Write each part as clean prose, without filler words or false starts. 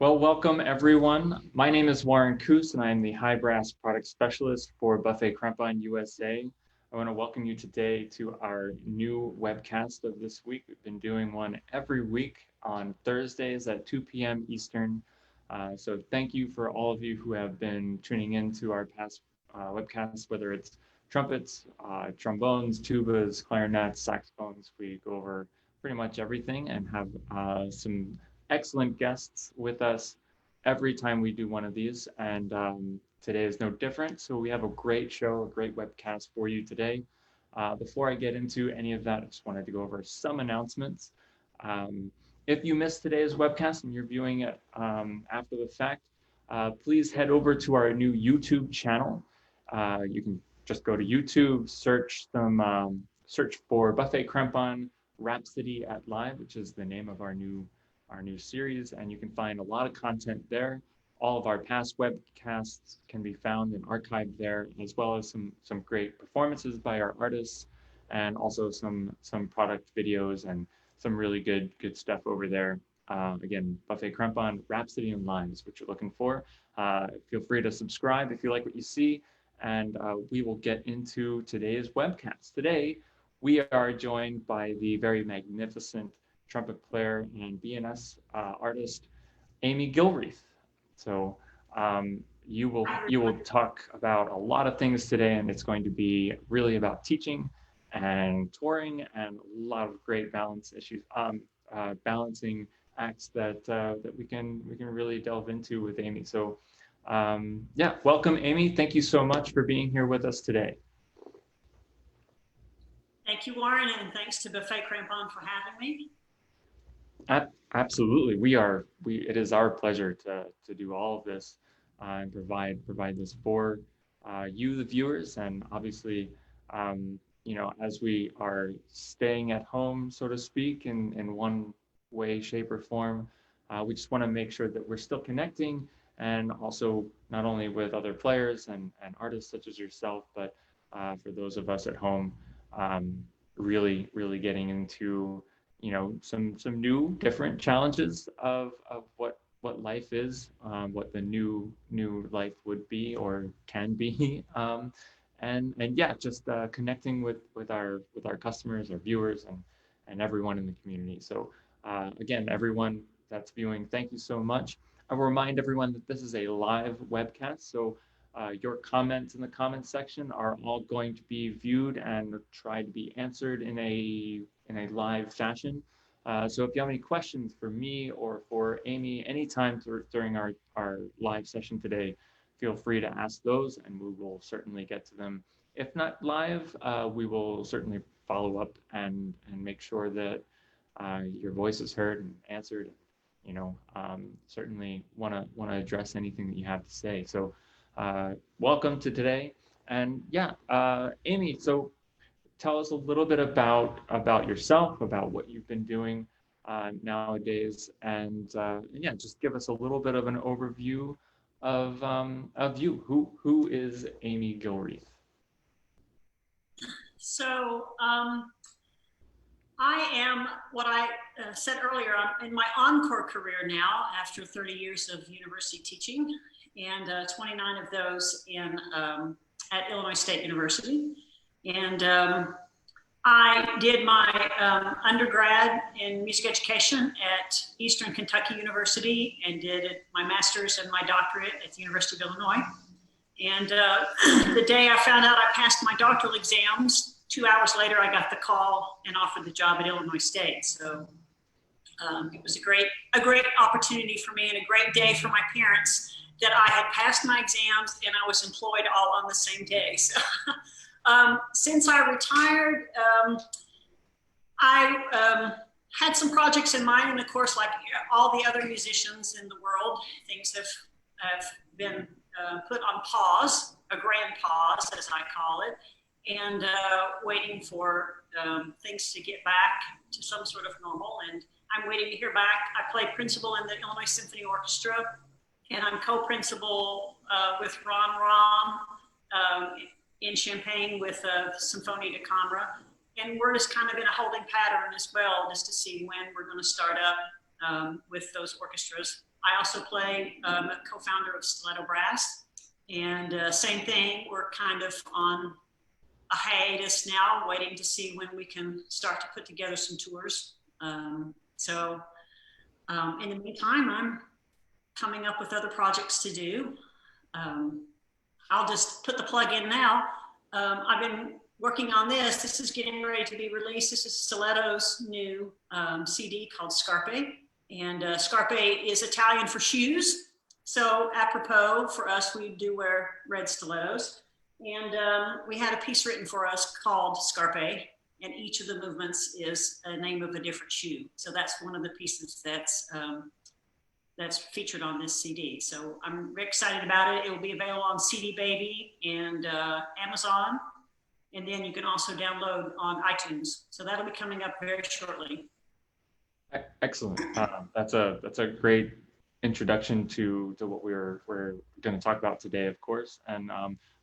Well, welcome everyone. My name is Warren Kus and I am the High Brass Product Specialist for Buffet Crampon USA. I want to welcome you today to our new webcast of this week. We've been doing one every week on Thursdays at 2 p.m. Eastern. So thank you for all of you who have been tuning in to our past webcasts, whether it's trumpets, trombones, tubas, clarinets, saxophones. We go over pretty much everything and have some excellent guests with us every time we do one of these. And today is no different. So we have a great show, a great webcast for you today. Before I get into any of that, I just wanted to go over some announcements. If you missed today's webcast and you're viewing it after the fact, please head over to our new YouTube channel. You can just go to YouTube, search for Buffet Crampon Rhapsody at Live, which is the name of our new series, and you can find a lot of content there. All of our past webcasts can be found and archived there, as well as some great performances by our artists, and also some product videos and some really good stuff over there. Again, Buffet Crampon Rhapsody and Live is what you're looking for. Feel free to subscribe if you like what you see, and we will get into today's webcast. Today, we are joined by the very magnificent trumpet player and BNS artist, Amy Gilreath. So you will talk about a lot of things today, and it's going to be really about teaching and touring and a lot of great balancing acts that we can really delve into with Amy. So yeah, welcome Amy. Thank you so much for being here with us today. Thank you, Warren, and thanks to Buffet Crampon for having me. Absolutely, it is our pleasure to do all of this and provide this for you, the viewers, and obviously, you know, as we are staying at home, so to speak, in one way, shape, or form, we just want to make sure that we're still connecting, and also not only with other players and artists such as yourself, but for those of us at home, really getting into, you know, some new different challenges of what life is, what the new life would be or can be, and yeah, just connecting with our customers, our viewers, and everyone in the community. So again, everyone that's viewing, thank you so much. I will remind everyone that this is a live webcast, so your comments in the comments section are all going to be viewed and tried to be answered in a live fashion. So if you have any questions for me or for Amy anytime during our live session today, feel free to ask those and we will certainly get to them. If not live, we will certainly follow up and make sure that your voice is heard and answered. You know, certainly want to address anything that you have to say. So welcome to today. And yeah, Amy, so tell us a little bit about yourself, about what you've been doing nowadays, and yeah, just give us a little bit of an overview of you. Who is Amy Gilreath? So I am what I said earlier. I'm in my Encore career now after 30 years of university teaching, and 29 of those at Illinois State University. And I did my undergrad in music education at Eastern Kentucky University and did my master's and my doctorate at the University of Illinois. And the day I found out I passed my doctoral exams, 2 hours later, I got the call and offered the job at Illinois State. So it was a great opportunity for me and a great day for my parents that I had passed my exams and I was employed all on the same day. So. Since I retired, I had some projects in mind, and of course, like all the other musicians in the world, things have been put on pause, a grand pause, as I call it, and waiting for things to get back to some sort of normal. And I'm waiting to hear back. I play principal in the Illinois Symphony Orchestra, and I'm co-principal with Ron in Champaign with Symphony de Camera. And we're just kind of in a holding pattern as well, just to see when we're going to start up with those orchestras I also play, I'm a co-founder of Stiletto Brass, and same thing, we're kind of on a hiatus now, waiting to see when we can start to put together some tours. In the meantime, I'm coming up with other projects to do. I'll just put the plug in now. I've been working on this. This is getting ready to be released. This is Stiletto's new CD called Scarpe. And Scarpe is Italian for shoes. So apropos for us, we do wear red stilettos. And we had a piece written for us called Scarpe, and each of the movements is a name of a different shoe. So that's one of the pieces that's featured on this CD. So I'm very excited about it. It will be available on CD Baby and Amazon. And then you can also download on iTunes. So that'll be coming up very shortly. Excellent. That's a great introduction to what we're going to talk about today, of course. And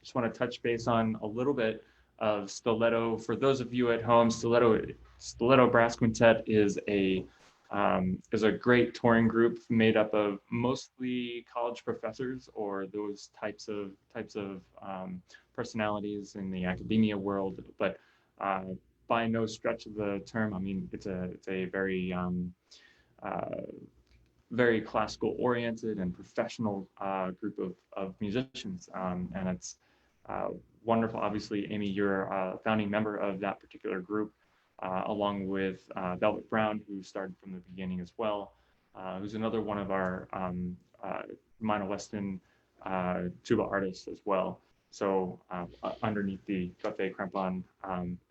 just want to touch base on a little bit of Stiletto. For those of you at home, Stiletto Brass Quintet is a great touring group made up of mostly college professors or those types of personalities in the academia world. But by no stretch of the term, I mean it's a very very classical oriented and professional group of musicians, and it's wonderful. Obviously, Amy, you're a founding member of that particular group, along with Velvet Brown, who started from the beginning as well, who's another one of our Minor Weston tuba artists as well. So underneath the Buffet Crampon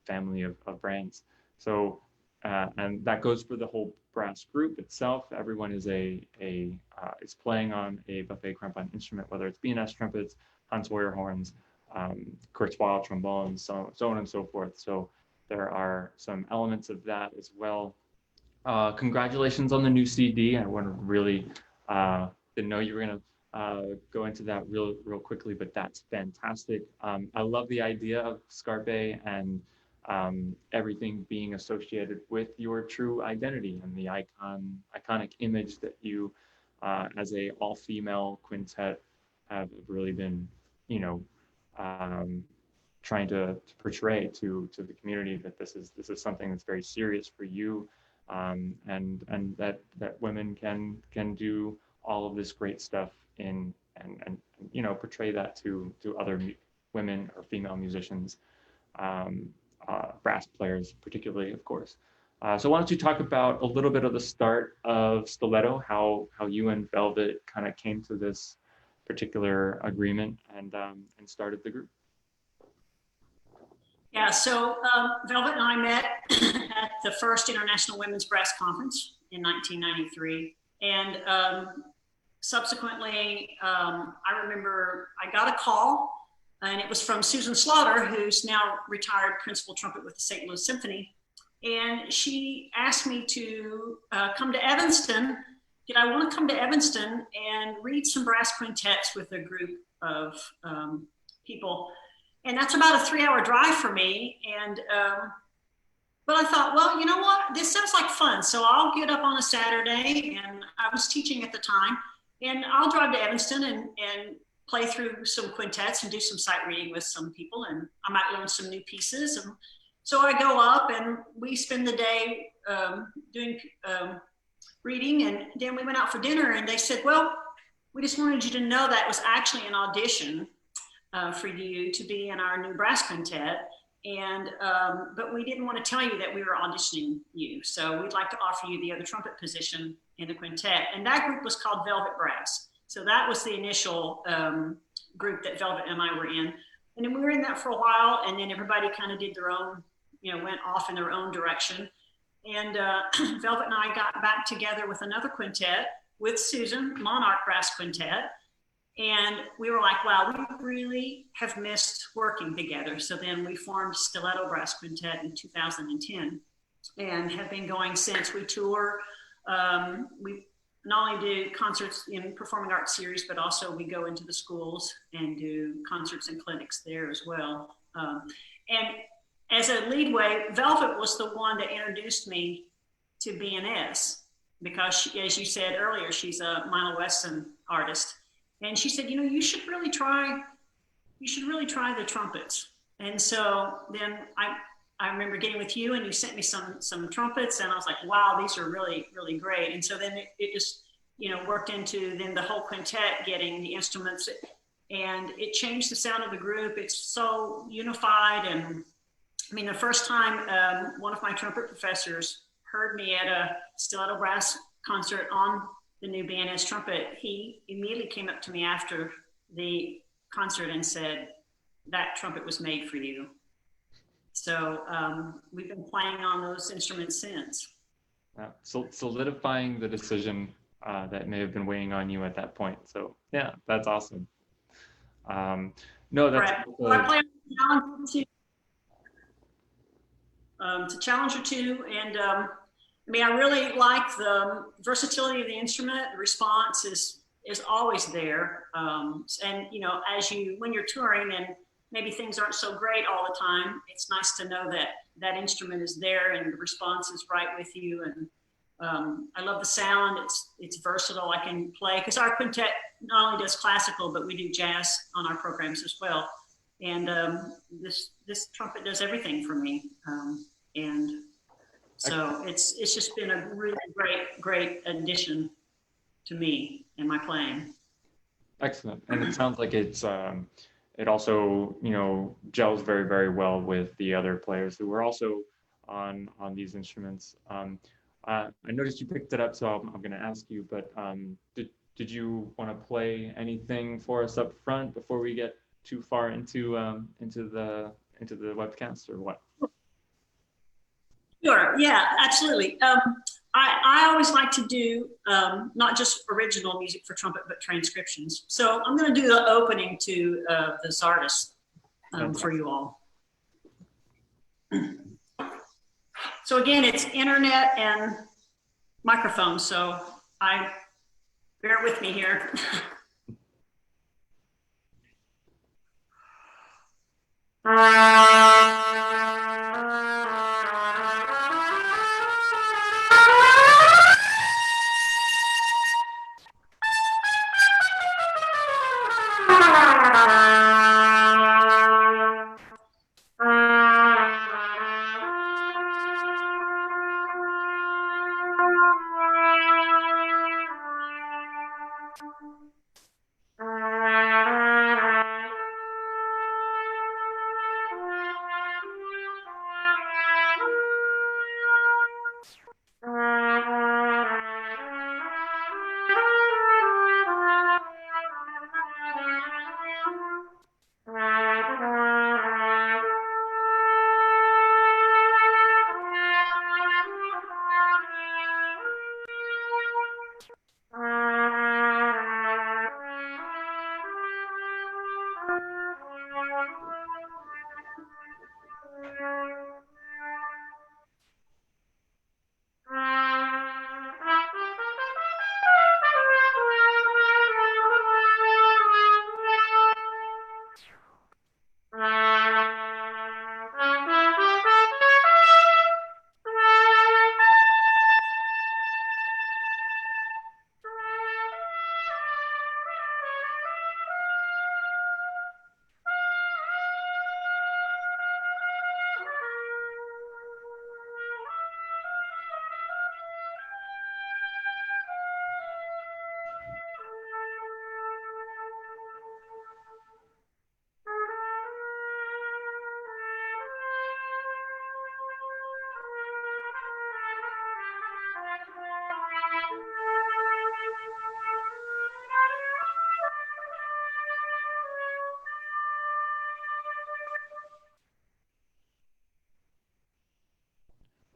family of brands. So and that goes for the whole brass group itself. Everyone is is playing on a Buffet Crampon instrument, whether it's B&S trumpets, Hans Hoyer horns, Kurzweil trombones, so on and so forth. So there are some elements of that as well. Congratulations on the new CD. I want to really didn't know you were going to go into that real quickly, but that's fantastic. I love the idea of Scarpe and everything being associated with your true identity and the iconic image that you, as a all-female quintet, have really been, trying to portray to the community that this is something that's very serious for you, and that women can do all of this great stuff and portray that to other women or female musicians. Brass players particularly, of course. So why don't you talk about a little bit of the start of Stiletto, how you and Velvet kind of came to this particular agreement and started the group. Yeah, so Velvet and I met at the first International Women's Brass Conference in 1993. And subsequently, I remember I got a call, and it was from Susan Slaughter, who's now retired principal trumpet with the St. Louis Symphony. And she asked me to come to Evanston. Did I want to come to Evanston and read some brass quintets with a group of people? And that's about a 3-hour drive for me. And but I thought, well, you know what? This sounds like fun. So I'll get up on a Saturday, and I was teaching at the time, and I'll drive to Evanston and play through some quintets and do some sight reading with some people, and I might learn some new pieces. And so I go up and we spend the day doing reading, and then we went out for dinner, and they said, well, we just wanted you to know that was actually an audition for you to be in our new brass quintet. And but we didn't want to tell you that we were auditioning you. So we'd like to offer you the other trumpet position in the quintet. And that group was called Velvet Brass. So that was the initial group that Velvet and I were in. And then we were in that for a while, and then everybody kind of did their own, went off in their own direction. And Velvet and I got back together with another quintet with Susan, Monarch Brass Quintet. And we were like, wow, we really have missed working together. So then we formed Stiletto Brass Quintet in 2010 and have been going since. We tour. We not only do concerts in performing arts series, but also we go into the schools and do concerts and clinics there as well. And as a leadway, Velvet was the one that introduced me to B&S. because she, as you said earlier, she's a Milo Weston artist. And she said, you know, you should really try the trumpets. And so then I remember getting with you and you sent me some trumpets and I was like, wow, these are really, really great. And so then it just, you know, worked into then the whole quintet getting the instruments, and it changed the sound of the group. It's so unified. And I mean, the first time one of my trumpet professors heard me at a Stiletto Brass concert on the new Viennese trumpet, he immediately came up to me after the concert and said, that trumpet was made for you. So we've been playing on those instruments since. So solidifying the decision that may have been weighing on you at that point. So yeah, that's awesome. No, that's right. So I play to Challenger 2, and I mean, I really like the versatility of the instrument. The response is always there, and you know, when you're touring and maybe things aren't so great all the time, it's nice to know that that instrument is there and the response is right with you. And I love the sound. It's versatile. I can play, because our quintet not only does classical, but we do jazz on our programs as well. And this trumpet does everything for me. And so it's just been a really great addition to me and my playing. excellent. And it sounds like it's it also, you know, gels very, very well with the other players who were also on these instruments. I noticed you picked it up, so I'm going to ask you, but did you want to play anything for us up front before we get too far into the webcast, or what? Sure. Yeah, absolutely. I always like to do not just original music for trumpet, but transcriptions. So I'm going to do the opening to this artist for you all. So again, it's internet and microphone. So bear with me here.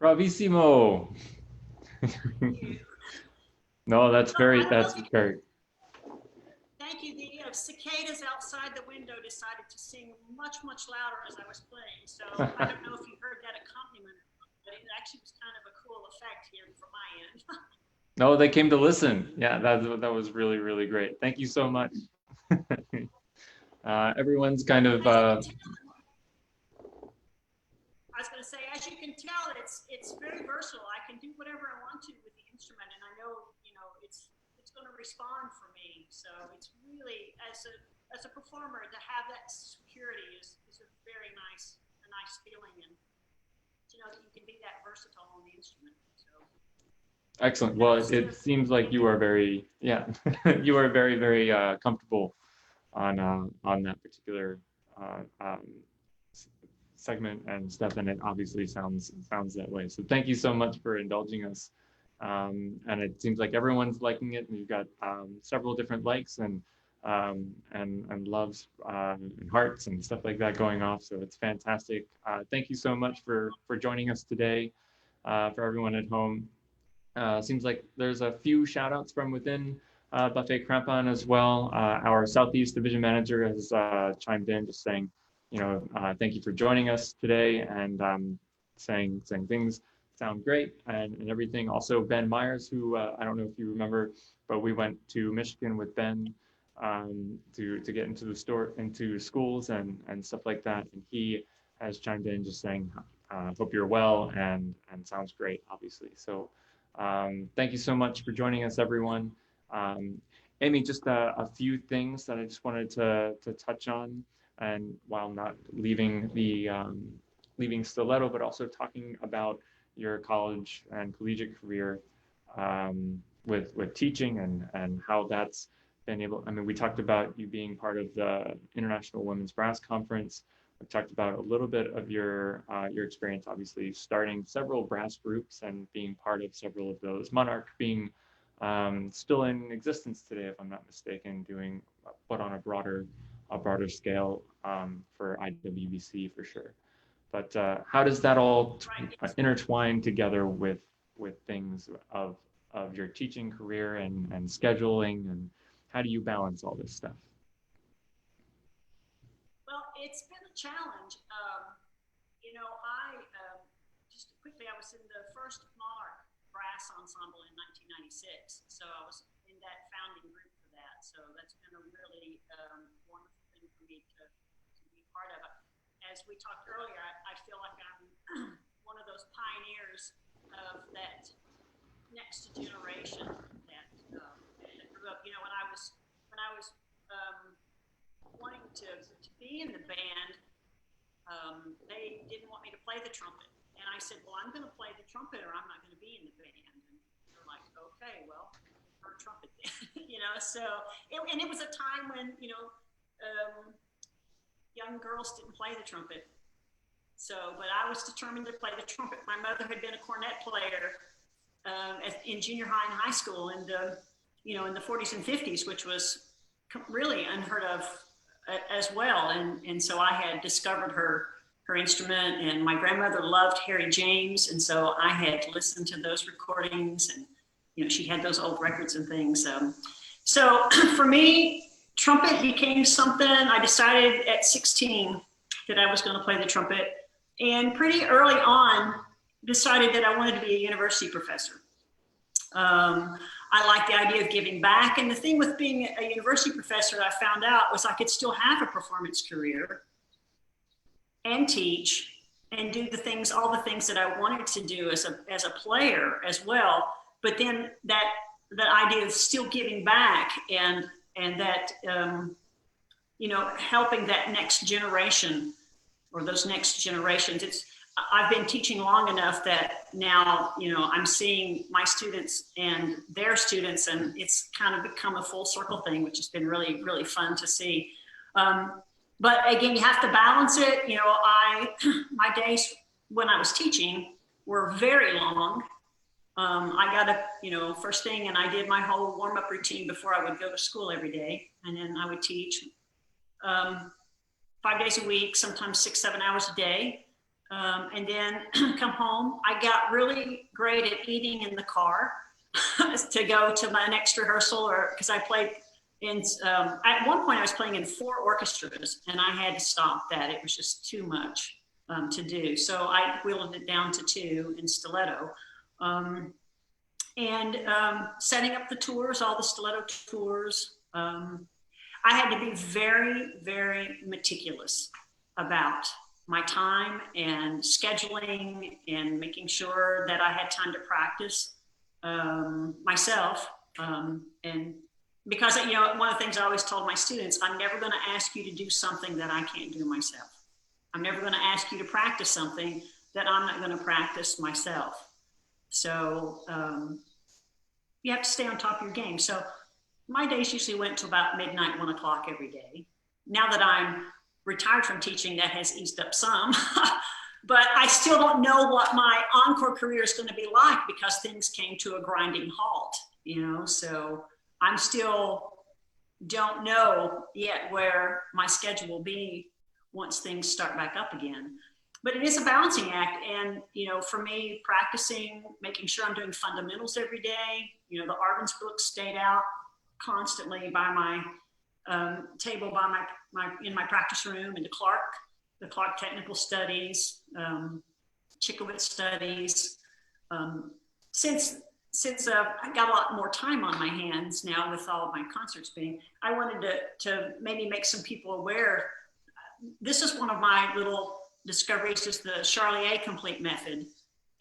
Bravissimo. No, that's very. Thank you. The cicadas outside the window decided to sing much louder as I was playing. So I don't know if you heard that accompaniment, but it actually was kind of a cool effect here from my end. No, they came to listen. Yeah, that was really great. Thank you so much. Everyone's kind of. I was going to say, as you can tell, it's very versatile. I can do whatever I want to with the instrument, and I going to respond for me. So it's really, as a performer, to have that security is a very nice feeling, and to know that you can be that versatile on the instrument. So. Excellent. Well, it seems like you are very, you are very, very comfortable on that particular segment and stuff, and it obviously sounds that way. So thank you so much for indulging us. And it seems like everyone's liking it, and you've got several different likes and loves and hearts and stuff like that going off. So it's fantastic. Thank you so much for joining us today. For everyone at home. Seems like there's a few shout outs from within Buffet Crampon as well. Our Southeast Division Manager has chimed in just saying, thank you for joining us today, and saying things sound great and everything. Also, Ben Myers, who I don't know if you remember, but we went to Michigan with Ben to get into schools and stuff like that. And he has chimed in just saying, hope you're well, and sounds great, obviously. So thank you so much for joining us, everyone. Amy, just a few things that I just wanted to touch on, and while not leaving Stiletto, but also talking about your college and collegiate career with teaching and how that's been able. I mean, we talked about you being part of the International Women's Brass Conference. We've talked about a little bit of your experience, obviously starting several brass groups and being part of several of those. Monarch being still in existence today, if I'm not mistaken, but on a broader scale for IWBC for sure. But how does that all intertwine together with things of your teaching career and scheduling, and how do you balance all this stuff? Well, it's been a challenge. Just quickly, I was in the first Monarch Brass Ensemble in 1996, so I was in that founding group for that. So that's been a really wonderful thing for me to be part of. As we talked earlier, I feel like I'm one of those pioneers of that next generation that grew up. When I was wanting to be in the band, they didn't want me to play the trumpet. And I said, well, I'm going to play the trumpet or I'm not going to be in the band. And they're like, okay, well, for a trumpet then. So, and it was a time when, young girls didn't play the trumpet. So, but I was determined to play the trumpet. My mother had been a cornet player in junior high and high school in the 40s and 50s, which was really unheard of as well. And so I had discovered her instrument, and my grandmother loved Harry James. And so I had listened to those recordings, and, she had those old records and things. So for me, trumpet became something I decided at 16 that I was going to play the trumpet, and pretty early on decided that I wanted to be a university professor. I like the idea of giving back. And the thing with being a university professor, I found out, was I could still have a performance career and teach and do all the things that I wanted to do as a player as well. But then that idea of still giving back and that, helping that next generation or those next generations. I've been teaching long enough that now, I'm seeing my students and their students, and it's kind of become a full circle thing, which has been really, really fun to see. But again, you have to balance it. My days when I was teaching were very long. I got up, first thing, and I did my whole warm-up routine before I would go to school every day. And then I would teach 5 days a week, sometimes 6-7 hours a day. And then come home. I got really great at eating in the car to go to my next rehearsal, because I played at one point I was playing in 4 orchestras, and I had to stop that. It was just too much to do. So I whittled it down to 2 in Stiletto. Setting up the tours, all the Stiletto tours. I had to be very, very meticulous about my time and scheduling and making sure that I had time to practice myself And because, you know, one of the things I always told my students, I'm never going to ask you to do something that I can't do myself. I'm never going to ask you to practice something that I'm not going to practice myself. So you have to stay on top of your game. So my days usually went to about midnight, 1 o'clock every day. Now that I'm retired from teaching, that has eased up some. But I still don't know what my encore career is going to be like because things came to a grinding halt, you know, so I'm still don't know yet where my schedule will be once things start back up again. But it is a balancing act. And, you know, for me, practicing, making sure I'm doing fundamentals every day, you know, the Arvin's books stayed out constantly by my table, by in my practice room, and the Clark Technical Studies, Chickowitz Studies. Since I got a lot more time on my hands now with all of my concerts being, I wanted to maybe make some people aware. This is one of my little discoveries, is the Charlier complete method.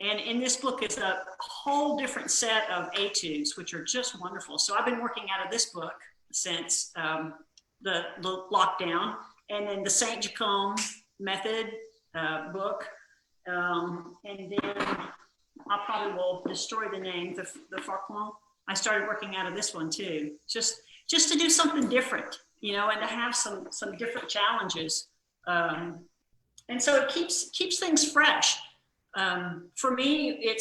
And in this book is a whole different set of etudes, which are just wonderful. So I've been working out of this book since the lockdown, and then the Saint Jacome method book, and then I probably will destroy the name, the Farquhar. I started working out of this one too, just to do something different, you know, and to have some different challenges, and so it keeps things fresh. For me,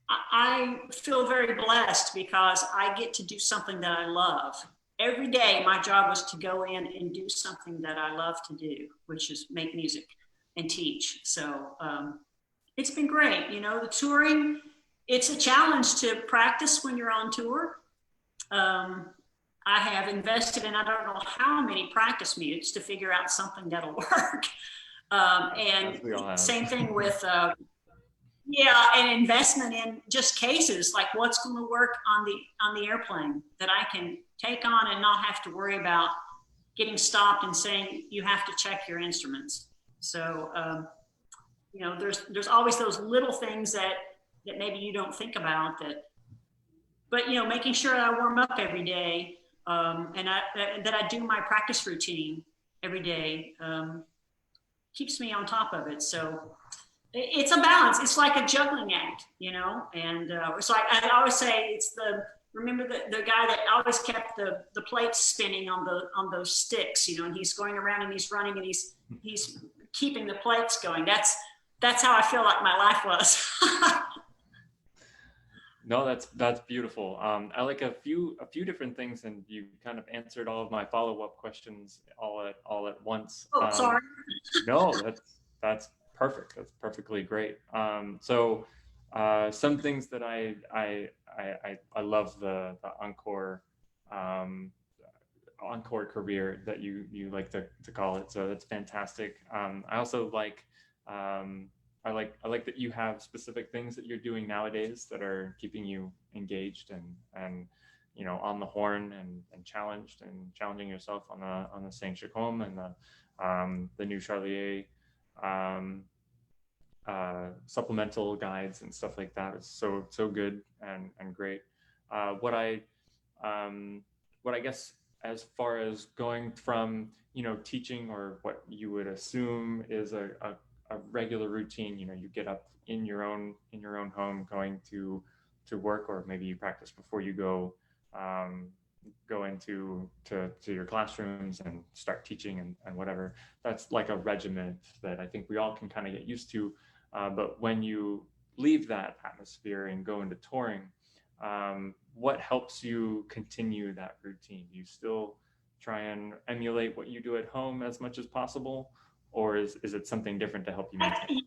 I feel very blessed because I get to do something that I love. Every day, my job was to go in and do something that I love to do, which is make music and teach. So it's been great. You know, the touring, it's a challenge to practice when you're on tour. I have invested in, I don't know how many practice mutes to figure out something that'll work. And same thing with, an investment in just cases, like what's going to work on the airplane that I can take on and not have to worry about getting stopped and saying you have to check your instruments. So you know, there's always those little things that maybe you don't think about, but you know, making sure I warm up every day, and that I do my practice routine every day, keeps me on top of it. So it's a balance. It's like a juggling act, you know, and it's like I always say, remember the guy that always kept the plates spinning on those sticks, you know, and he's going around and he's running and he's keeping the plates going. That's how I feel like my life was. No, that's beautiful. I like a few different things, and you kind of answered all of my follow-up questions all at once. Oh, sorry. No, that's perfect. That's perfectly great. So some things that I love the Encore career that you like to call it. So that's fantastic. I also like I like that you have specific things that you're doing nowadays that are keeping you engaged and you know, on the horn and challenged and challenging yourself on the Saint Jacome and the new Charlier supplemental guides and stuff like that. Is so good and great. What I guess, as far as going from, you know, teaching, or what you would assume is a regular routine, you know, you get up in your own home, going to work, or maybe you practice before you go into your classrooms and start teaching and whatever. That's like a regiment that I think we all can kind of get used to. But when you leave that atmosphere and go into touring, what helps you continue that routine? Do you still try and emulate what you do at home as much as possible, or is it something different to help you maintain?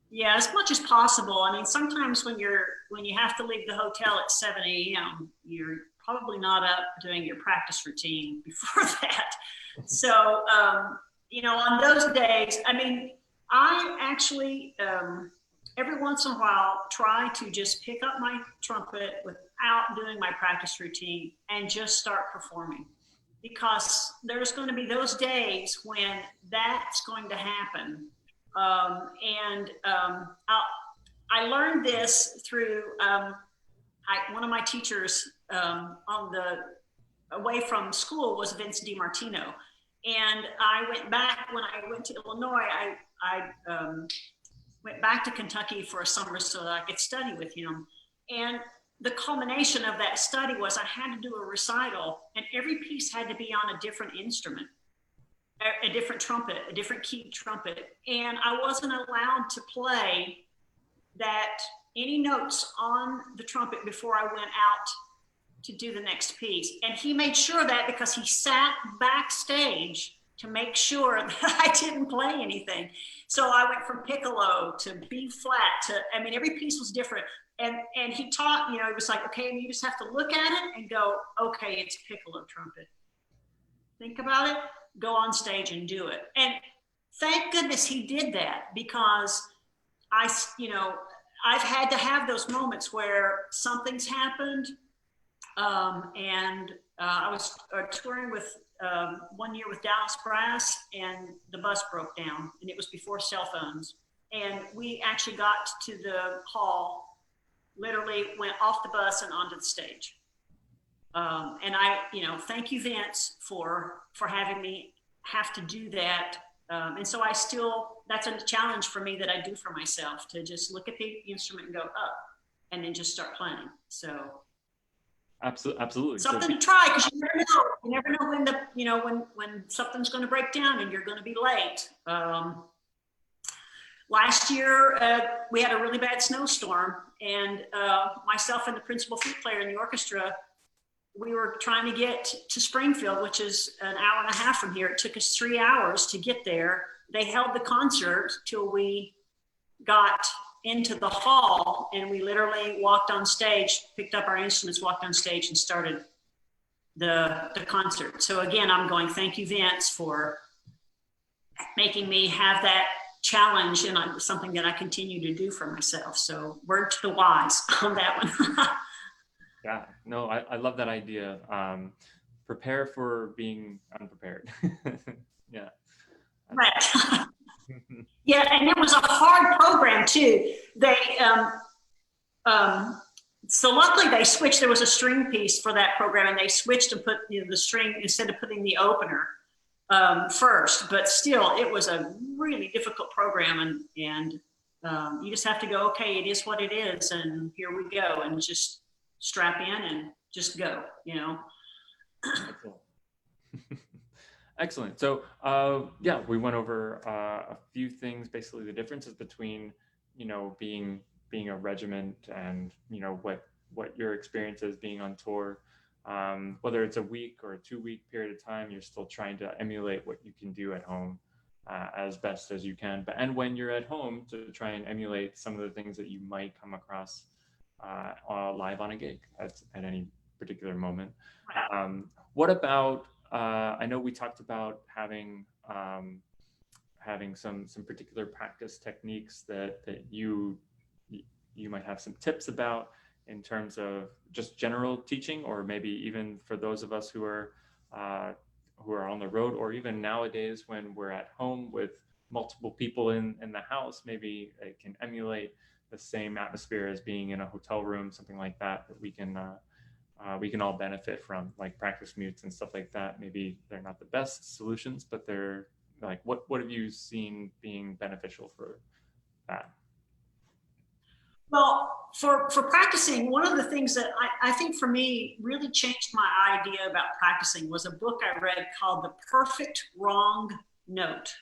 Yeah, as much as possible. I mean, sometimes when you have to leave the hotel at 7 a.m., you're probably not up doing your practice routine before that. So, you know, on those days, I mean, I actually, every once in a while, try to just pick up my trumpet without doing my practice routine and just start performing. Because there's going to be those days when that's going to happen. I learned this through one of my teachers away from school was Vince DiMartino. And I went back, when I went to Illinois, I went back to Kentucky for a summer so that I could study with him. And the culmination of that study was I had to do a recital, and every piece had to be on a different instrument, a different trumpet, a different keyed trumpet. And I wasn't allowed to play any notes on the trumpet before I went out to do the next piece. And he made sure of that because he sat backstage to make sure that I didn't play anything. So I went from piccolo to B flat I mean, every piece was different. And he taught, it was like, okay, and you just have to look at it and go, okay, it's piccolo trumpet. Think about it, go on stage and do it. And thank goodness he did that, because I've had to have those moments where something's happened. I was touring with one year with Dallas Brass, and the bus broke down, and it was before cell phones. And we actually got to the hall, literally went off the bus and onto the stage. And I, thank you, Vince, for having me have to do that. And so that's a challenge for me that I do for myself, to just look at the instrument and go up and then just start playing. So absolutely something to try, because you never know. You never know when something's going to break down and you're going to be late. Last year, we had a really bad snowstorm, and myself and the principal flute player in the orchestra, we were trying to get to Springfield, which is an hour and a half from here. It took us 3 hours to get there. They held the concert till we got into the hall, and we literally walked on stage, picked up our instruments, walked on stage, and started the concert. So again, I'm going, thank you, Vince, for making me have that challenge, and something that I continue to do for myself. So word to the wise on that one. Yeah, no, I love that idea. Prepare for being unprepared. Yeah. Right. Yeah, and it was a hard program too. So luckily they switched. There was a string piece for that program, and they switched and put the string instead of putting the opener first. But still, it was a really difficult program, and you just have to go, okay, it is what it is, and here we go, and just strap in and just go. Excellent. So yeah, we went over a few things, basically the differences between, being a regiment and, what your experience is being on tour. Whether it's a week or a 2-week period of time, you're still trying to emulate what you can do at home as best as you can. And when you're at home, to try and emulate some of the things that you might come across live on a gig at any particular moment. What about, I know we talked about having some particular practice techniques that you might have some tips about in terms of just general teaching, or maybe even for those of us who are on the road, or even nowadays when we're at home with multiple people in the house, maybe it can emulate the same atmosphere as being in a hotel room, something like that we can all benefit from, like practice mutes and stuff like that. Maybe they're not the best solutions, but they're like, what have you seen being beneficial for that? Well, for practicing, one of the things that I think for me really changed my idea about practicing was a book I read called The Perfect Wrong Note.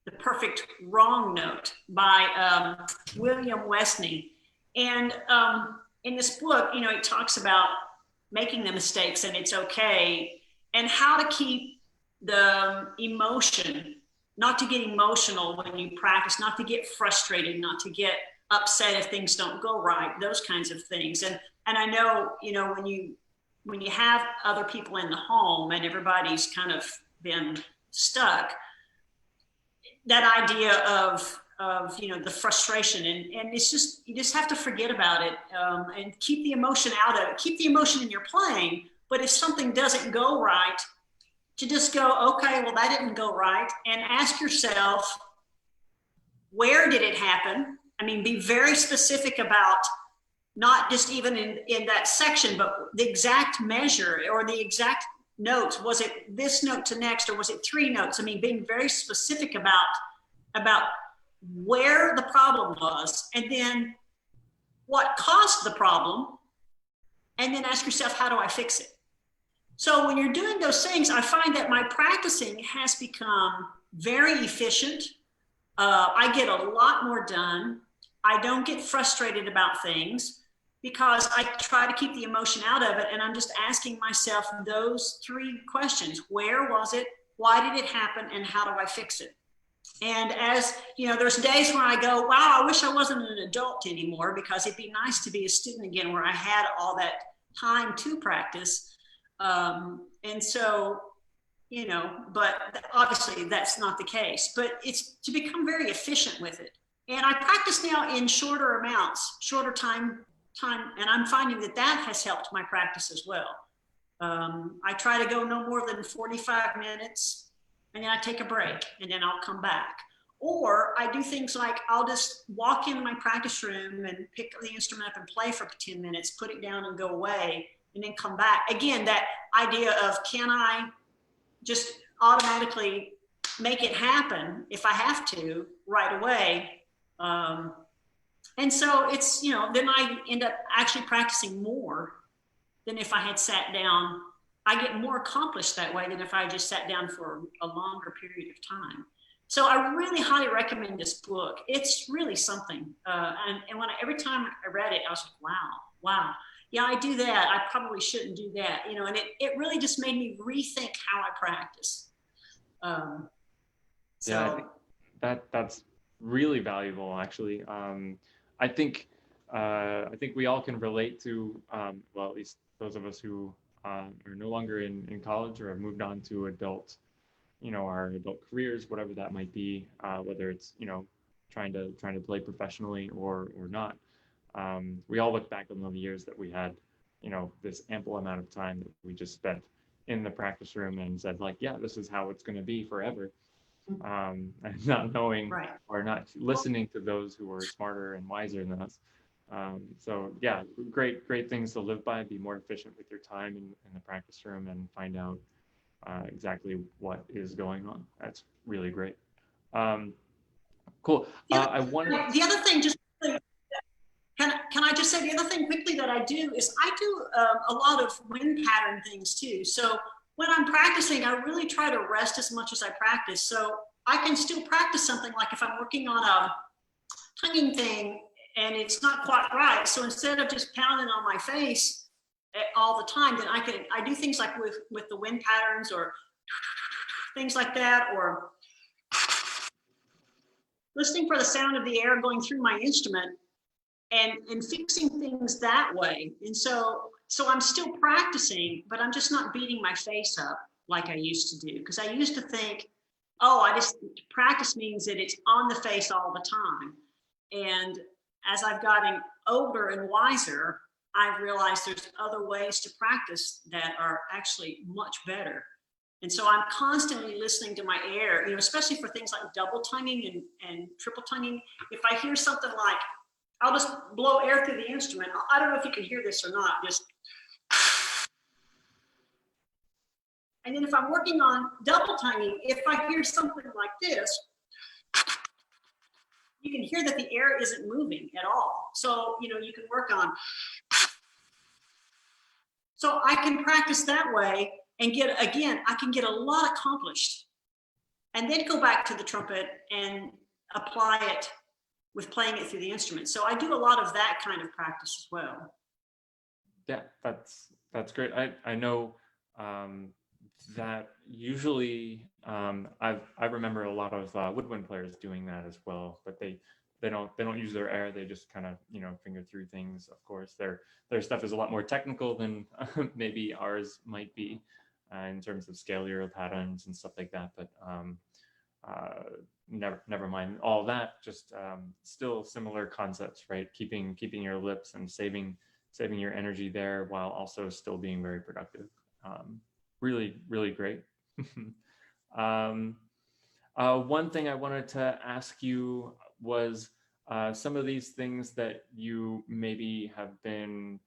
The Perfect Wrong Note by William Westney. And in this book, it talks about making the mistakes, and it's okay, and how to keep the emotion, not to get emotional when you practice, not to get frustrated, not to get upset if things don't go right, those kinds of things. And I know, when you have other people in the home and everybody's kind of been stuck, that idea of the frustration, and it's just, you just have to forget about it, and keep the emotion out of it, keep the emotion in your playing. But if something doesn't go right, to just go, okay, well, that didn't go right, and ask yourself, where did it happen? I mean, be very specific about not just even in that section, but the exact measure or the exact notes. Was it this note to next, or was it 3 notes? I mean, being very specific about where the problem was, and then what caused the problem, and then ask yourself, how do I fix it? So when you're doing those things, I find that my practicing has become very efficient. I get a lot more done. I don't get frustrated about things because I try to keep the emotion out of it. And I'm just asking myself those 3 questions. Where was it? Why did it happen? And how do I fix it? And as you know, there's days when I go, wow, I wish I wasn't an adult anymore, because it'd be nice to be a student again where I had all that time to practice. And so, you know, but obviously that's not the case, but it's to become very efficient with it. And I practice now in shorter amounts, shorter time, and I'm finding that that has helped my practice as well. I try to go no more than 45 minutes, and then I take a break, and then I'll come back. Or I do things like I'll just walk into my practice room and pick the instrument up and play for 10 minutes, put it down and go away, and then come back. Again, that idea of, can I just automatically make it happen if I have to right away? And so it's, you know, then I end up actually practicing more than if I had sat down. I get more accomplished that way than if I just sat down for a longer period of time. So I really highly recommend this book. It's really something. And when every time I read it, I was like, wow. Yeah, I do that. I probably shouldn't do that. You know, and it really just made me rethink how I practice. Yeah, I think that's really valuable, actually. I think we all can relate to, well, at least those of us who are no longer in college or have moved on to adult, you know, our adult careers, whatever that might be, whether it's, you know, trying to play professionally or not. We all look back on the years that we had, you know, this ample amount of time that we just spent in the practice room and said, like, yeah, this is how it's going to be forever. And not knowing, Right. or not listening to those who were smarter and wiser than us. So yeah, great things to live by. Be more efficient with your time in the practice room and find out exactly what is going on. That's really great. Cool. I wanted. The other thing, just can I just say the other thing quickly that I do is I do a lot of wind pattern things too. So when I'm practicing, I really try to rest as much as I practice. So I can still practice something, like if I'm working on a tonguing thing and it's not quite right. So instead of just pounding on my face all the time, then I do things like with the wind patterns or things like that, or listening for the sound of the air going through my instrument and fixing things that way. And so I'm still practicing, but I'm just not beating my face up like I used to do. Because I used to think, oh, practice means that it's on the face all the time. And as I've gotten older and wiser, I've realized there's other ways to practice that are actually much better. And so I'm constantly listening to my air, you know, especially for things like double tonguing and triple tonguing. If I hear something like, I'll just blow air through the instrument. I don't know if you can hear this or not, just. And then if I'm working on double tonguing, if I hear something like this, you can hear that the air isn't moving at all. So, you know, you can work on. So I can practice that way and I can get a lot accomplished and then go back to the trumpet and apply it with playing it through the instrument. So I do a lot of that kind of practice as well. Yeah, that's great. I know that usually I remember a lot of woodwind players doing that as well, but they don't use their air. They just kind of, you know, finger through things. Of course, their stuff is a lot more technical than maybe ours might be in terms of scalar patterns and stuff like that. But never mind all that. Just still similar concepts, right? Keeping your lips and saving your energy there while also still being very productive. Really great. One thing I wanted to ask you was some of these things that you maybe have been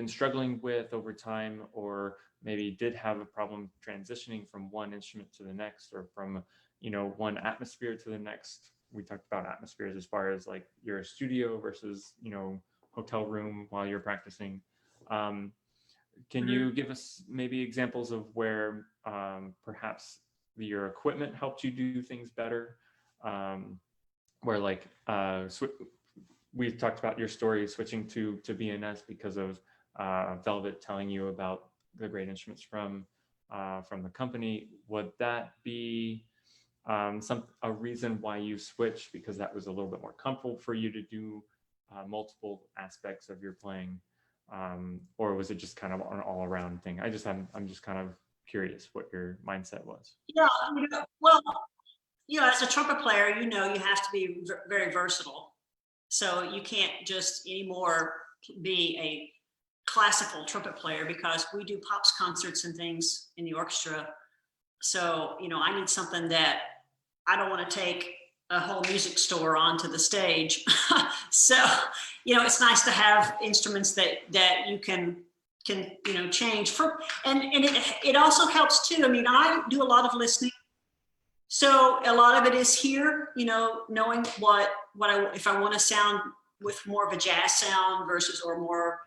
struggling with over time, or maybe did have a problem transitioning from one instrument to the next, or from one atmosphere to the next. We talked about atmospheres as far as like your studio versus hotel room while you're practicing. Can you give us maybe examples of where perhaps your equipment helped you do things better? Where like we talked about your story switching to BNS because of Velvet telling you about the great instruments from the company. Would that be a reason why you switched, because that was a little bit more comfortable for you to do multiple aspects of your playing, or was it just kind of an all-around thing? I'm just kind of curious what your mindset was. Yeah, well, as a trumpet player, you have to be very versatile. So you can't just anymore be a classical trumpet player, because we do pops concerts and things in the orchestra. So, I need something that I don't want to take a whole music store onto the stage. So, it's nice to have instruments that you can change for, and it also helps too. I mean, I do a lot of listening. So a lot of it is here, knowing if I want to sound with more of a jazz sound versus or more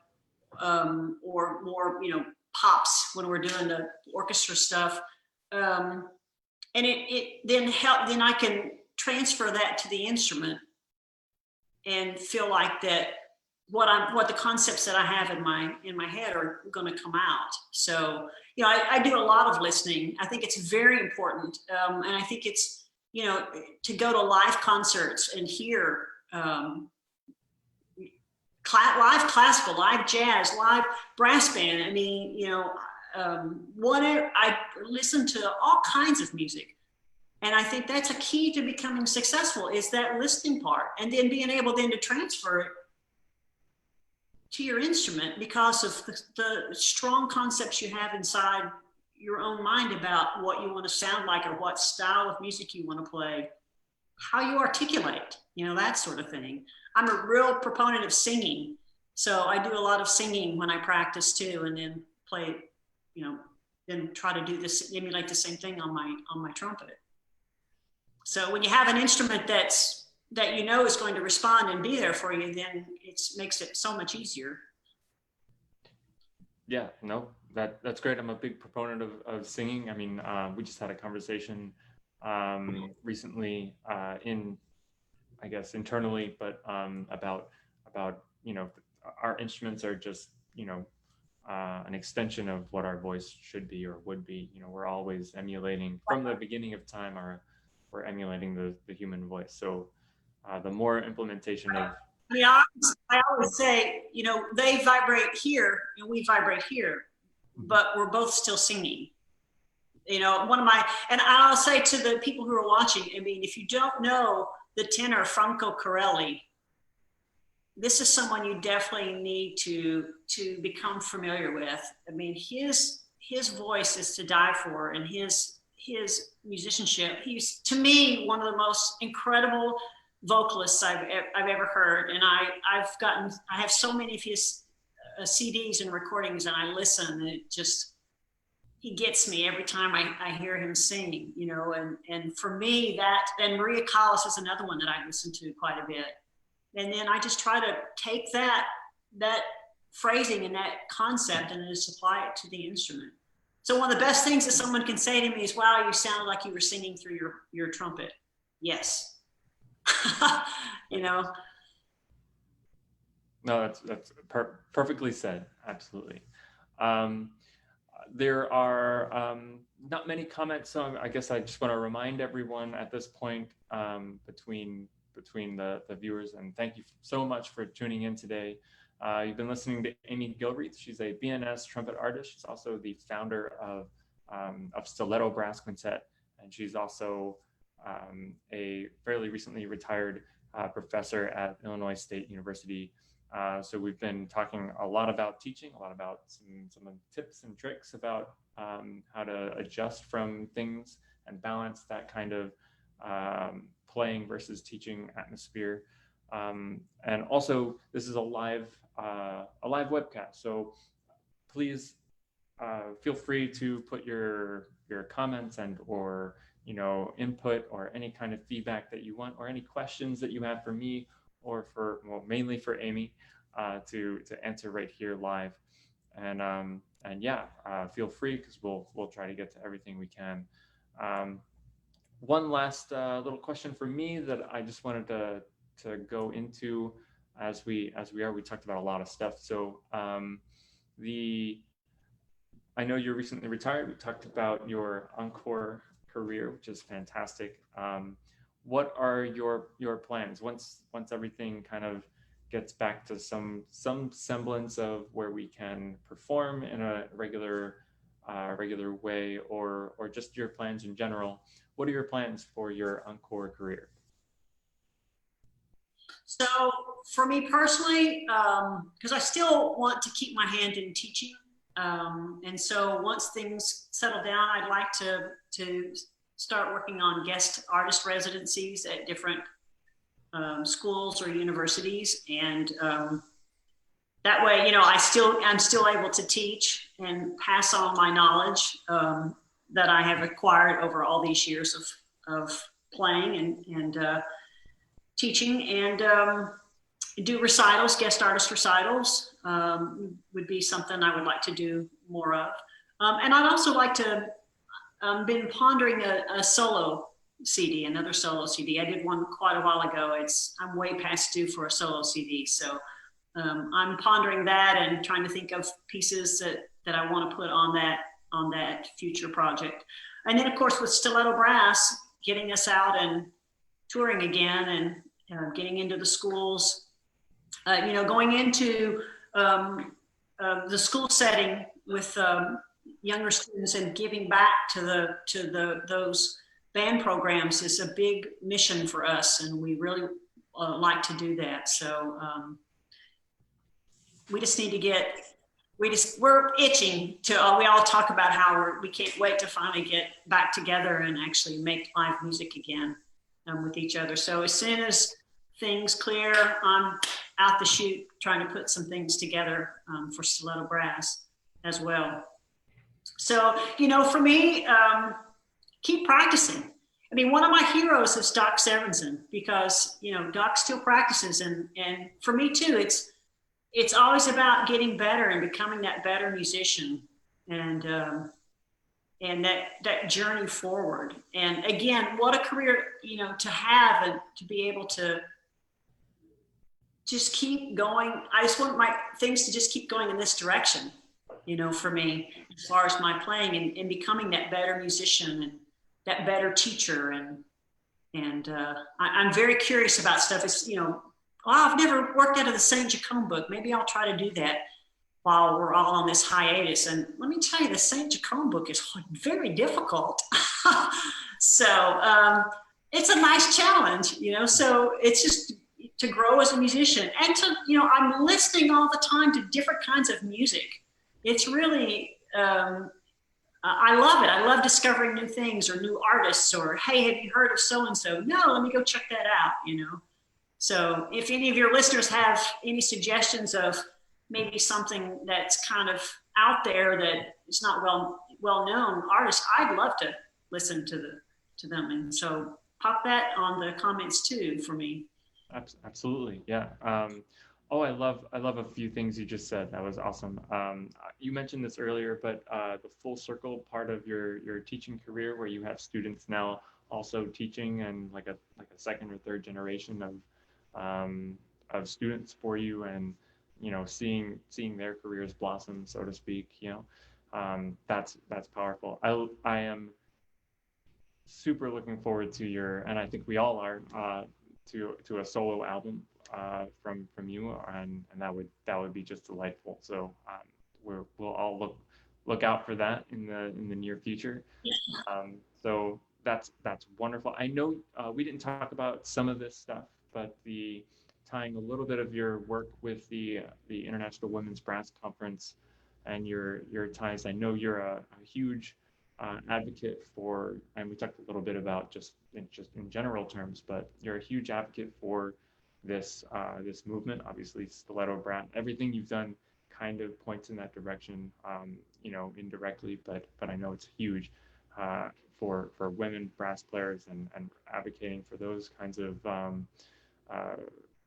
pops when we're doing the orchestra stuff, and it then I can transfer that to the instrument and feel like that what the concepts that I have in my head are going to come out. So, I do a lot of listening. I think it's very important. And I think it's, to go to live concerts and hear live classical, live jazz, live brass band. I mean, whatever, I listen to all kinds of music. And I think that's a key to becoming successful, is that listening part, and then being able then to transfer it to your instrument because of the strong concepts you have inside your own mind about what you want to sound like, or what style of music you want to play, how you articulate, that sort of thing. I'm a real proponent of singing. So I do a lot of singing when I practice too, and then play, then try to do this, emulate the same thing on my trumpet. So when you have an instrument that is going to respond and be there for you, then it makes it so much easier. Yeah, no, that's great. I'm a big proponent of singing. I mean, we just had a conversation recently I guess internally, but about our instruments are just an extension of what our voice should be or would be. We're always emulating from the beginning of time. We're emulating the human voice. So the more implementation of, I always say, they vibrate here and we vibrate here, but we're both still singing. And I'll say to the people who are watching, I mean, if you don't know the tenor Franco Corelli, this is someone you definitely need to become familiar with. I mean, his voice is to die for, and his musicianship. He's, to me, one of the most incredible vocalists I've ever heard. And I have so many of his CDs and recordings, and I listen, and he gets me every time I hear him sing, and for me and Maria Callas is another one that I listen to quite a bit. And then I just try to take that phrasing and that concept and just apply it to the instrument. So one of the best things that someone can say to me is, wow, you sounded like you were singing through your trumpet. Yes. No, that's perfectly said. Absolutely. There are not many comments, so I guess I just want to remind everyone at this point, between the viewers, and thank you so much for tuning in today. You've been listening to Amy Gilreath. She's a BNS trumpet artist. She's also the founder of Stiletto Brass Quintet, and she's also a fairly recently retired professor at Illinois State University. So we've been talking a lot about teaching, a lot about some of the tips and tricks about how to adjust from things and balance that kind of playing versus teaching atmosphere. And also, this is a live webcast, so please feel free to put your comments and or input or any kind of feedback that you want or any questions that you have for me or for mainly for Amy to answer right here live. And yeah, feel free because we'll try to get to everything we can. Um, One last little question for me that I just wanted to go into we talked about a lot of stuff. So the I know you're recently retired. We talked about your Encore career, which is fantastic. What are your plans once everything kind of gets back to some semblance of where we can perform in a regular way, or just your plans in general? What are your plans for your Encore career? So for me personally, because I still want to keep my hand in teaching, and so once things settle down, I'd like to start working on guest artist residencies at different schools or universities, and that way, I'm still able to teach and pass on my knowledge that I have acquired over all these years of playing and teaching, and do recitals, guest artist recitals would be something I would like to do more of. And I'd also like to, been pondering a solo CD, another solo CD. I did one quite a while ago. I'm way past due for a solo CD. So I'm pondering that and trying to think of pieces that I want to put on that future project. And then of course with Stiletto Brass, getting us out and touring again and getting into the schools, going into the school setting with younger students and giving back to those band programs is a big mission for us, and we really like to do that. So we just need to we're itching to, we all talk about how we can't wait to finally get back together and actually make live music again with each other. So as soon as things clear, I'm out the chute trying to put some things together for Stiletto Brass as well. So, for me, keep practicing. I mean, one of my heroes is Doc Severinsen, because, Doc still practices. And for me too, it's always about getting better and becoming that better musician, and that journey forward. And again, what a career, to have and to be able to just keep going. I just want my things to just keep going in this direction, for me, as far as my playing and becoming that better musician and that better teacher. And I'm very curious about stuff. It's, I've never worked out of the St. Jacome book. Maybe I'll try to do that while we're all on this hiatus. And let me tell you, the St. Jacome book is very difficult. So it's a nice challenge, so it's just to grow as a musician and to, I'm listening all the time to different kinds of music. It's really, I love it. I love discovering new things or new artists, or, hey, have you heard of so-and-so? No, let me go check that out, So if any of your listeners have any suggestions of maybe something that's kind of out there that is not well-known artists, I'd love to listen to them. And so pop that on the comments too for me. Absolutely, yeah. I love a few things you just said. That was awesome. You mentioned this earlier, but the full circle part of your teaching career, where you have students now also teaching, and like a second or third generation of students for you, and seeing their careers blossom, so to speak. That's powerful. I am super looking forward to and I think we all are, to a solo album from you, and that would be just delightful. So we'll all look out for that in the near future. So that's wonderful. I know we didn't talk about some of this stuff, but tying a little bit of your work with the International Women's Brass Conference and your ties. I know you're a huge advocate for, and we talked a little bit about just in general terms, but you're a huge advocate for this movement. Obviously, Stiletto Brass, everything you've done kind of points in that direction, indirectly, but I know it's huge for women brass players, and advocating for those kinds of uh,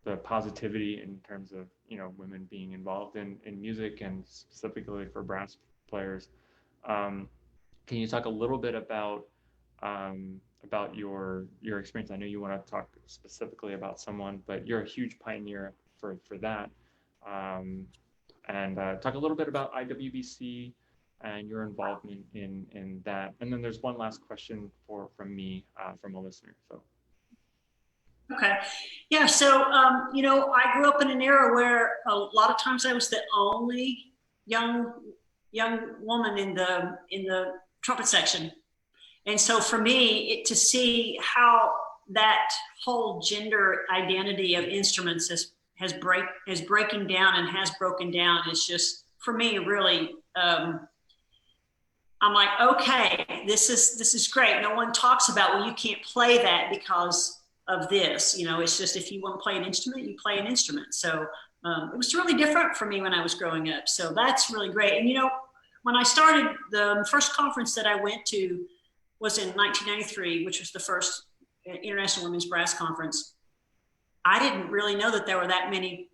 the positivity in terms of women being involved in music, and specifically for brass players. Um, can you talk a little bit about your experience? I know you want to talk specifically about someone, but you're a huge pioneer for that. Um, and talk a little bit about IWBC and your involvement in that. And then there's one last question from me from a listener. So. Okay. Yeah. So, I grew up in an era where a lot of times I was the only young woman in the trumpet section. And so for me, to see how that whole gender identity of instruments is breaking down and has broken down is just, for me, really, I'm like, okay, this is great. No one talks about, well, you can't play that because of this. It's just, if you want to play an instrument, you play an instrument. So it was really different for me when I was growing up. So that's really great. And when I started, the first conference that I went to was in 1993, which was the first International Women's Brass Conference. I didn't really know that there were that many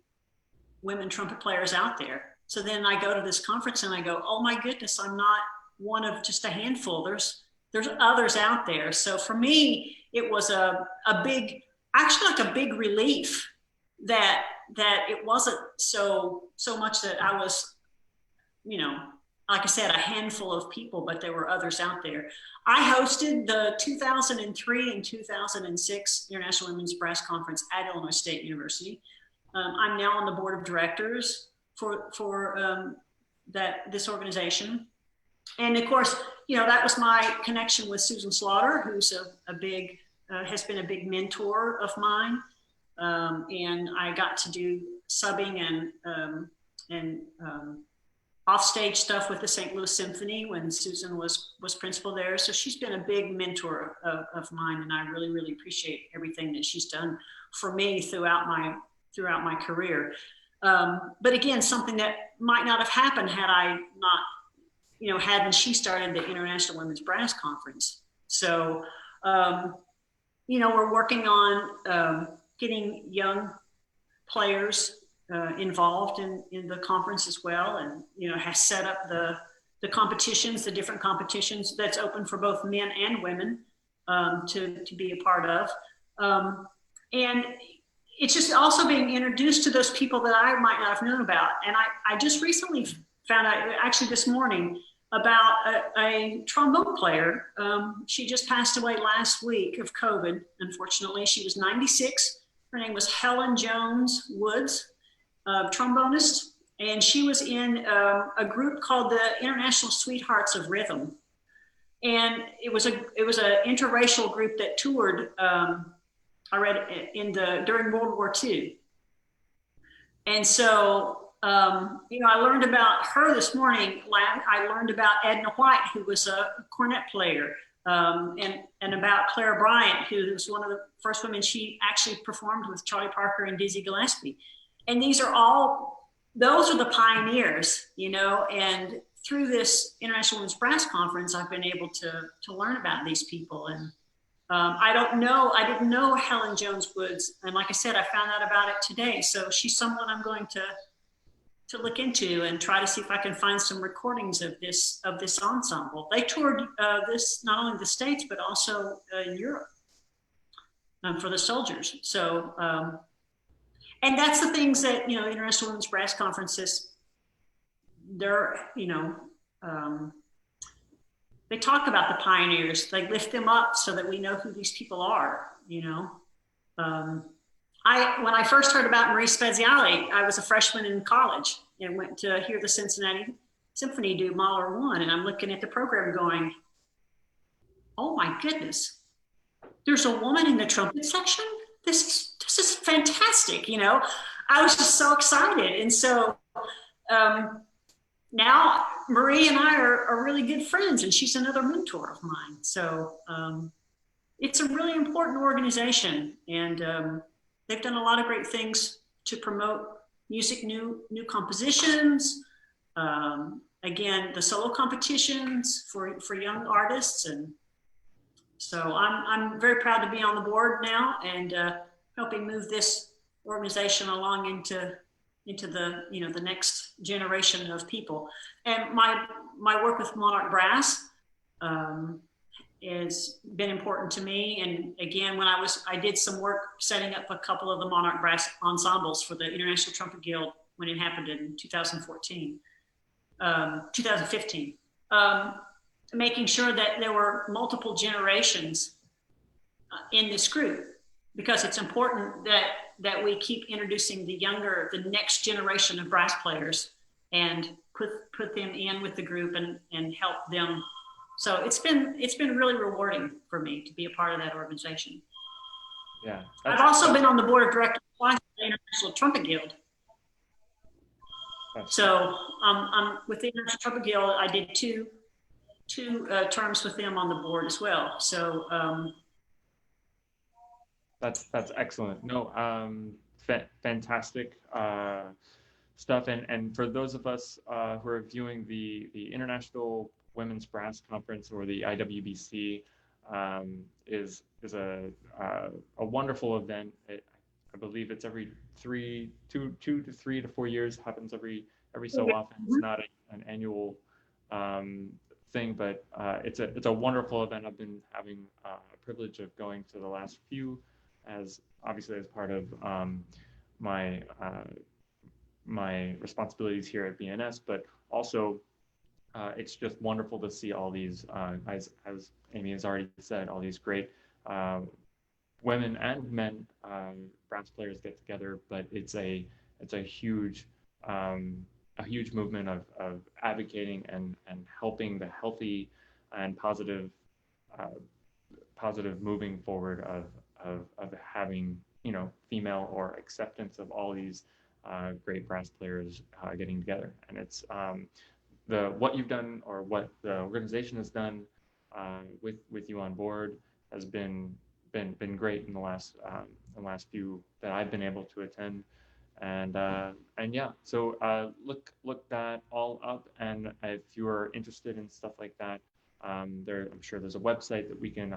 women trumpet players out there. So then I go to this conference and I go, oh my goodness, I'm not one of just a handful. There's others out there. So for me, it was a big relief that it wasn't so much that I was, like I said, a handful of people, but there were others out there. I hosted the 2003 and 2006 International Women's Brass Conference at Illinois State University. I'm now on the board of directors for this organization. And of course, that was my connection with Susan Slaughter, who's has been a big mentor of mine. And I got to do subbing and offstage stuff with the St. Louis Symphony when Susan was principal there. So she's been a big mentor of mine, and I really, really appreciate everything that she's done for me throughout my career. But again, something that might not have happened had I not, hadn't she started the International Women's Brass Conference. So, we're working on getting young players involved in the conference as well, and has set up the competitions, the different competitions that's open for both men and women to be a part of, and it's just also being introduced to those people that I might not have known about. And I just recently found out, actually this morning, about a trombone player. She just passed away last week of COVID, unfortunately. She was 96. Her name was Helen Jones Woods, trombonist, and she was in a group called the International Sweethearts of Rhythm, and it was an interracial group that toured. I read during World War II, and so I learned about her this morning. I learned about Edna White, who was a cornet player, and about Clara Bryant, who was one of the first women. She actually performed with Charlie Parker and Dizzy Gillespie. And those are the pioneers, and through this International Women's Brass Conference, I've been able to learn about these people. And I didn't know Helen Jones Woods. And like I said, I found out about it today. So she's someone I'm going to look into and try to see if I can find some recordings of this ensemble. They toured this, not only the States, but also Europe for the soldiers. So, and that's the things that, International Women's Brass Conferences, they're, they talk about the pioneers. They lift them up so that we know who these people are, when I first heard about Marie Speziale, I was a freshman in college and went to hear the Cincinnati Symphony do Mahler 1. And I'm looking at the program going, oh my goodness, there's a woman in the trumpet section? This is fantastic, I was just so excited. And so now Marie and I are really good friends, and she's another mentor of mine. So it's a really important organization. And they've done a lot of great things to promote music, new compositions. Again, the solo competitions for young artists, and so I'm very proud to be on the board now and helping move this organization along into the the next generation of people. And my work with Monarch Brass has been important to me. And again, when I did some work setting up a couple of the Monarch Brass ensembles for the International Trumpet Guild when it happened in 2015, making sure that there were multiple generations in this group, because it's important that we keep introducing the next generation of brass players and put them in with the group and help them. So it's been really rewarding for me to be a part of that organization. Yeah. I've also been on the board of directors of the International Trumpet Guild. So I'm with the International Trumpet Guild. I did two terms with them on the board as well. So that's excellent. No, fantastic stuff. And for those of us who are viewing the International Women's Brass Conference, or the IWBC, is a wonderful event. I believe it's every 2 to 3 to 4 years. Happens every so often. It's not an annual thing, but it's a wonderful event. I've been having a privilege of going to the last few, as part of my responsibilities here at BNS, but also it's just wonderful to see all these, as Amy has already said, all these great women and men brass players get together. But it's a huge movement of advocating and helping the healthy and positive moving forward of having female or acceptance of all these great brass players getting together. And it's what you've done, or what the organization has done with you on board, has been great in the last few that I've been able to attend. And yeah, so look that all up, and if you are interested in stuff like that, I'm sure there's a website that we can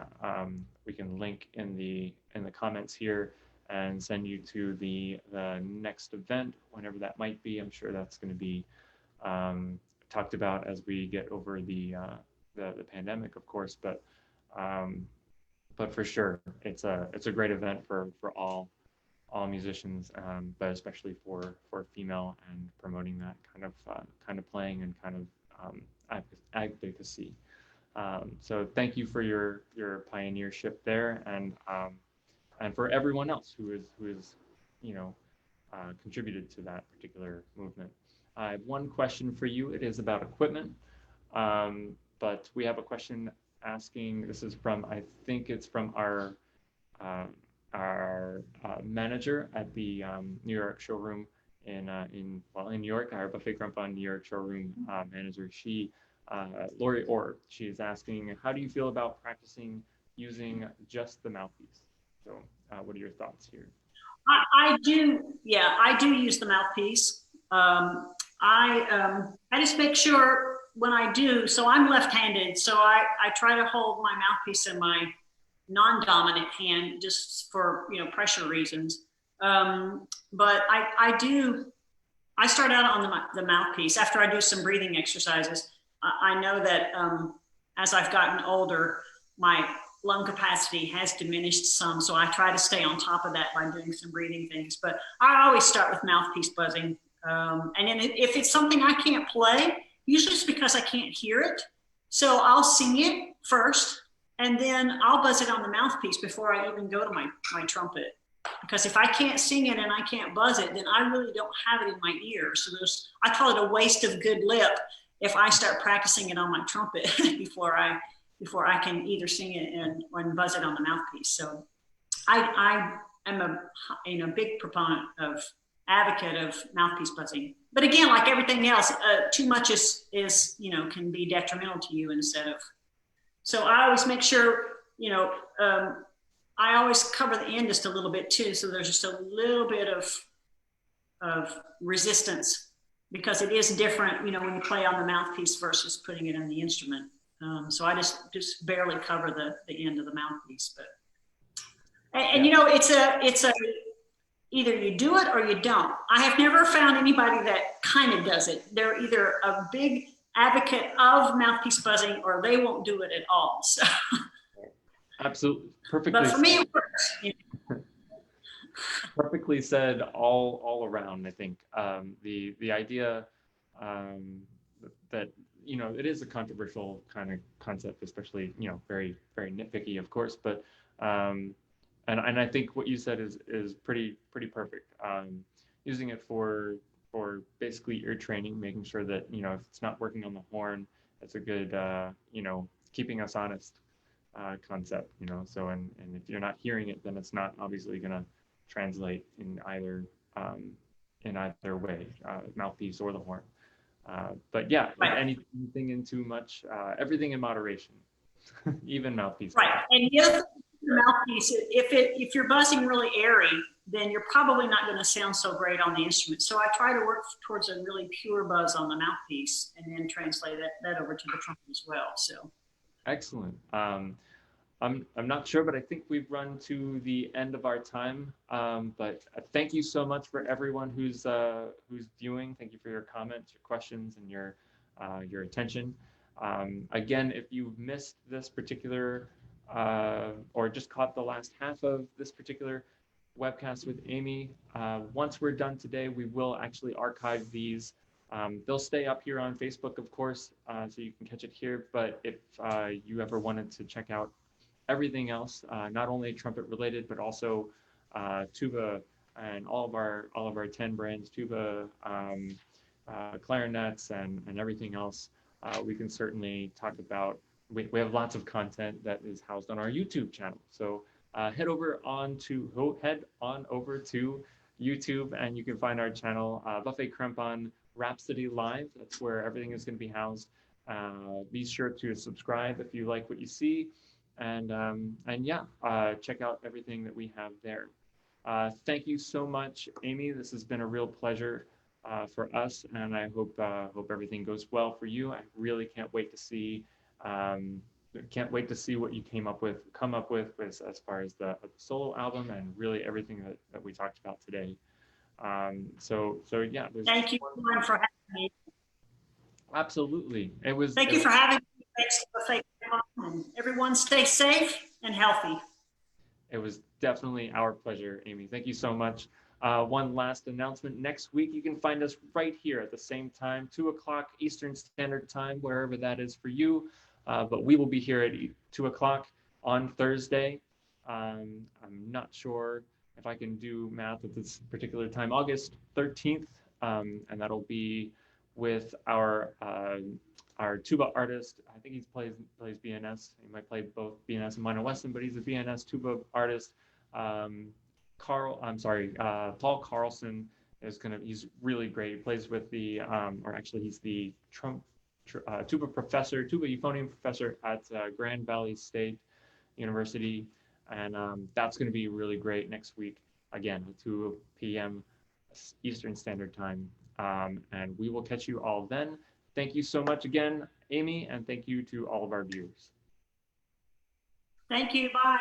link in the comments here and send you to the next event, whenever that might be. I'm sure that's going to be talked about as we get over the pandemic, of course, but for sure it's a great event for all musicians, but especially for female, and promoting that kind of playing and kind of advocacy. So thank you for your pioneership there, and for everyone else who is contributed to that particular movement. I have one question for you. It is about equipment, but we have a question asking. This is from, I think it's from our manager at the New York showroom in New York, our Buffet Crampon New York showroom manager. Lori Orr. She is asking, how do you feel about practicing using just the mouthpiece? So, what are your thoughts here? I do use the mouthpiece. I just make sure when I do, so I'm left-handed, so I try to hold my mouthpiece in my non-dominant hand, just for pressure reasons. But I start out on the mouthpiece after I do some breathing exercises. I know that as I've gotten older, my lung capacity has diminished some, so I try to stay on top of that by doing some breathing things. But I always start with mouthpiece buzzing. And then if it's something I can't play, usually it's because I can't hear it. So I'll sing it first, and then I'll buzz it on the mouthpiece before I even go to my trumpet. Because if I can't sing it and I can't buzz it, then I really don't have it in my ear. So I call it a waste of good lip if I start practicing it on my trumpet before I can either sing it and buzz it on the mouthpiece. So I am a big proponent of advocate of mouthpiece buzzing. But again, like everything else, too much is can be detrimental to you instead of. So I always make sure, I I always cover the end just a little bit too, so there's just a little bit of resistance, because it is different, you know, when you play on the mouthpiece versus putting it in the instrument. So I just barely cover the end of the mouthpiece, but and you know, it's a either you do it or you don't. I have never found anybody that kind of does it. They're either a big advocate of mouthpiece buzzing or they won't do it at all. So absolutely, perfectly. But for me, it works. Perfectly said all around. I think the idea that, you know, it is a controversial kind of concept, especially, you know, very nitpicky, of course, but and I think what you said is pretty perfect. Using it for basically ear training, making sure that, you know, if it's not working on the horn, it's a good you know, keeping us honest concept, you know. So and if you're not hearing it, then it's not obviously gonna translate in either way, mouthpiece or the horn. But yeah, right. anything in too much, everything in moderation, even mouthpiece. Right, and the other thing, the mouthpiece, if you're buzzing really airy, then you're probably not going to sound so great on the instrument. So I try to work towards a really pure buzz on the mouthpiece, and then translate that over to the trumpet as well. So excellent. I'm not sure, but I think we've run to the end of our time. But thank you so much for everyone who's viewing. Thank you for your comments, your questions, and your attention. Again, if you've missed this particular or just caught the last half of this particular webcast with Amy, once we're done today, we will actually archive these. They'll stay up here on Facebook, of course, so you can catch it here. But if you ever wanted to check out everything else, not only trumpet related, but also tuba and all of our 10 brands, tuba, clarinets, and everything else, we can certainly talk about. We have lots of content that is housed on our YouTube channel. So head on over to YouTube, and you can find our channel, Buffet Crampon Rhapsody Live. That's where everything is going to be housed. Be sure to subscribe if you like what you see. And yeah, check out everything that we have there. Thank you so much, Amy. This has been a real pleasure for us, and I hope everything goes well for you. I really can't wait to see what you come up with as far as the solo album and really everything that we talked about today. So yeah. Thank you, Warren, for having me. Absolutely. Thank you for having me. Thanks for and everyone stay safe and healthy. It was definitely our pleasure, Amy. Thank you so much. One last announcement. Next week, you can find us right here at the same time, 2 o'clock Eastern Standard Time, wherever that is for you. But we will be here at 2 o'clock on Thursday. I'm not sure if I can do math at this particular time, August 13th, and that'll be with our tuba artist. I think he plays BNS. He might play both BNS and minor Weston, but he's a BNS tuba artist. Paul Carlson he's really great. He plays with the, or actually he's the tuba euphonium professor at Grand Valley State University. And that's going to be really great next week, again, at 2 p.m. Eastern Standard Time. And we will catch you all then. Thank you so much again, Amy, and thank you to all of our viewers. Thank you. Bye.